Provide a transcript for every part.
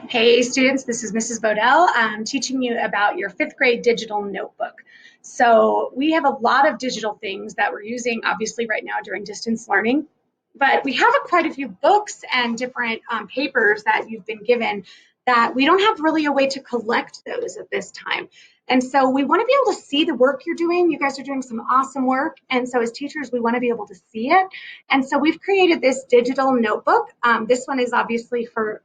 Hey students, this is Mrs. Bodell. I'm teaching you about your fifth grade digital notebook. So we have a lot of digital things that we're using obviously right now during distance learning, but we have quite a few books and different papers that you've been given that we don't have really a way to collect those at this time. And so we want to be able to see the work you're doing. You guys are doing some awesome work. And so as teachers, we want to be able to see it. And so we've created this digital notebook. This one is obviously for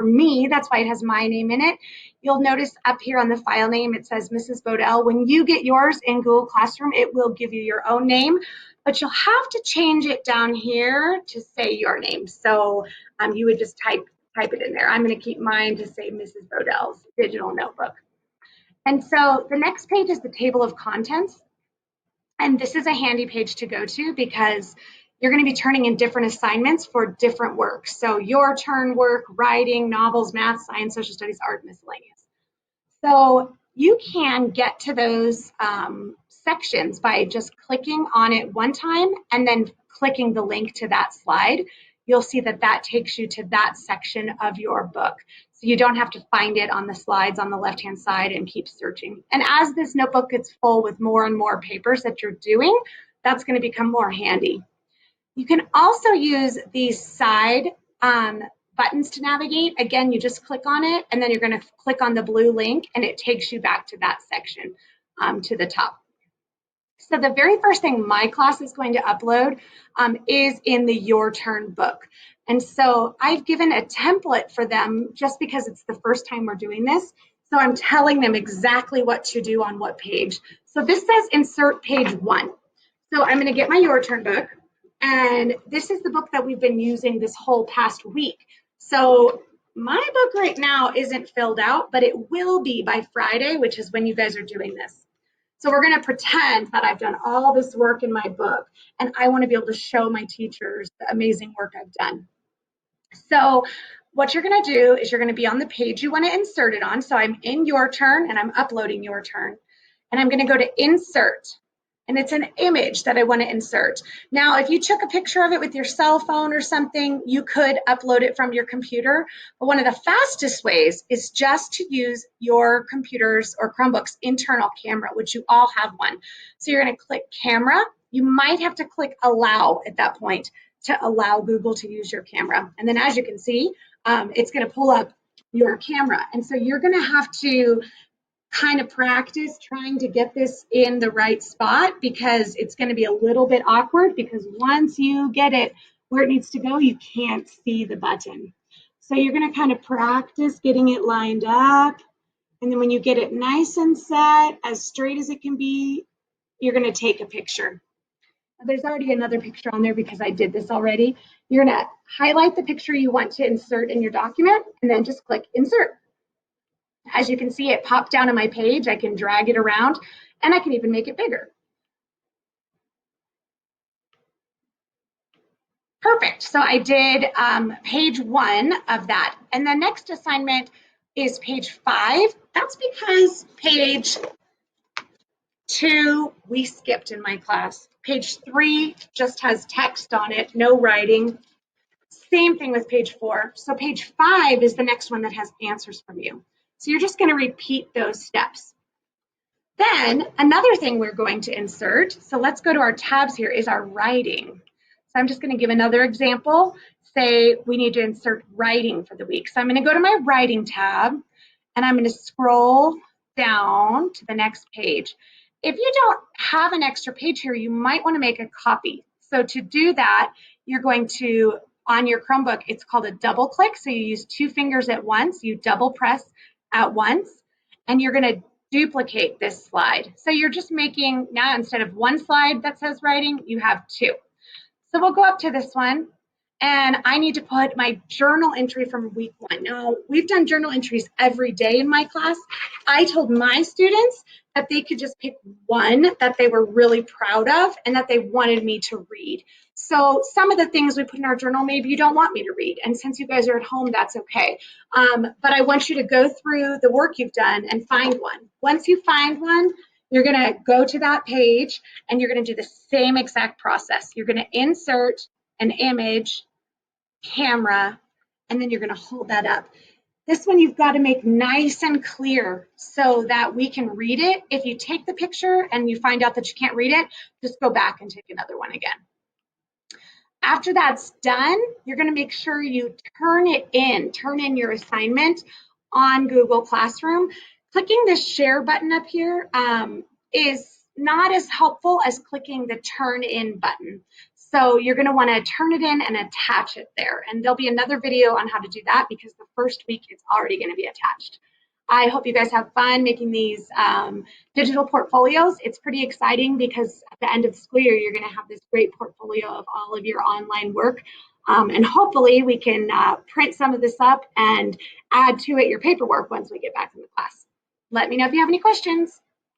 me. That's why it has my name in it. You'll notice up here on the file name, it says Mrs. Bodell. When you get yours in Google Classroom, it will give you your own name, but you'll have to change it down here to say your name. So you would just type it in there. I'm going to keep mine to say Mrs. Bodell's digital notebook. And so the next page is the table of contents. And this is a handy page to go to because you're going to be turning in different assignments for different work. So your turn work, writing, novels, math, science, social studies, art, miscellaneous. So you can get to those sections by just clicking on it one time and then clicking the link to that slide. You'll see that that takes you to that section of your book. So you don't have to find it on the slides on the left-hand side and keep searching. And as this notebook gets full with more and more papers that you're doing, that's going to become more handy. You can also use these side buttons to navigate. Again, you just click on it and then you're going to click on the blue link and it takes you back to that section to the top. So the very first thing my class is going to upload is in the Your Turn book. And so I've given a template for them just because it's the first time we're doing this. So I'm telling them exactly what to do on what page. So this says insert page 1. So I'm going to get my Your Turn book. And this is the book that we've been using this whole past week. So my book right now isn't filled out, but it will be by Friday, which is when you guys are doing this. So we're going to pretend that I've done all this work in my book, and I want to be able to show my teachers the amazing work I've done. So what you're going to do is you're going to be on the page you want to insert it on. So I'm in Your Turn, and I'm uploading Your Turn. And I'm going to go to Insert. And it's an image that I want to insert. Now, if you took a picture of it with your cell phone or something, you could upload it from your computer. But one of the fastest ways is just to use your computer's or Chromebook's internal camera, which you all have one. So you're going to click Camera. You might have to click Allow at that point to allow Google to use your camera. And then as you can see, it's going to pull up your camera. And so you're going to have to kind of practice trying to get this in the right spot because it's going to be a little bit awkward because once you get it where it needs to go, you can't see the button. So you're going to kind of practice getting it lined up. And then when you get it nice and set, as straight as it can be, you're going to take a picture. Now, there's already another picture on there because I did this already. You're going to highlight the picture you want to insert in your document and then just click Insert. As you can see, it popped down on my page. I can drag it around and I can even make it bigger. Perfect. So I did page 1 of that. And the next assignment is page 5. That's because page 2 we skipped in my class. Page 3 just has text on it, no writing. Same thing with page 4. So page 5 is the next one that has answers from you. So you're just going to repeat those steps. Then another thing we're going to insert, so let's go to our tabs here, is our writing. So I'm just going to give another example. Say we need to insert writing for the week. So I'm going to go to my writing tab and I'm going to scroll down to the next page. If you don't have an extra page here, you might want to make a copy. So to do that, you're going to, on your Chromebook, it's called a double click. So you use 2 fingers at once, you double press at once, and you're going to duplicate this slide. So you're just making, now instead of 1 slide that says writing, you have 2. So we'll go up to this one and I need to put my journal entry from week 1. Now, we've done journal entries every day in my class. I told my students that they could just pick one that they were really proud of and that they wanted me to read. So some of the things we put in our journal, maybe you don't want me to read. And since you guys are at home, that's okay. But I want you to go through the work you've done and find one. Once you find one, you're going to go to that page and you're going to do the same exact process. You're going to insert an image, camera, and then you're going to hold that up. This one you've got to make nice and clear so that we can read it. If you take the picture and you find out that you can't read it, just go back and take another one again. After that's done, you're going to make sure you turn in your assignment on Google Classroom. Clicking the share button up here is not as helpful as clicking the turn in button. So you're going to want to turn it in and attach it there. And there'll be another video on how to do that because the first week it's already going to be attached. I hope you guys have fun making these digital portfolios. It's pretty exciting because at the end of the school year, you're going to have this great portfolio of all of your online work. And hopefully we can print some of this up and add to it your paperwork once we get back in the class. Let me know if you have any questions.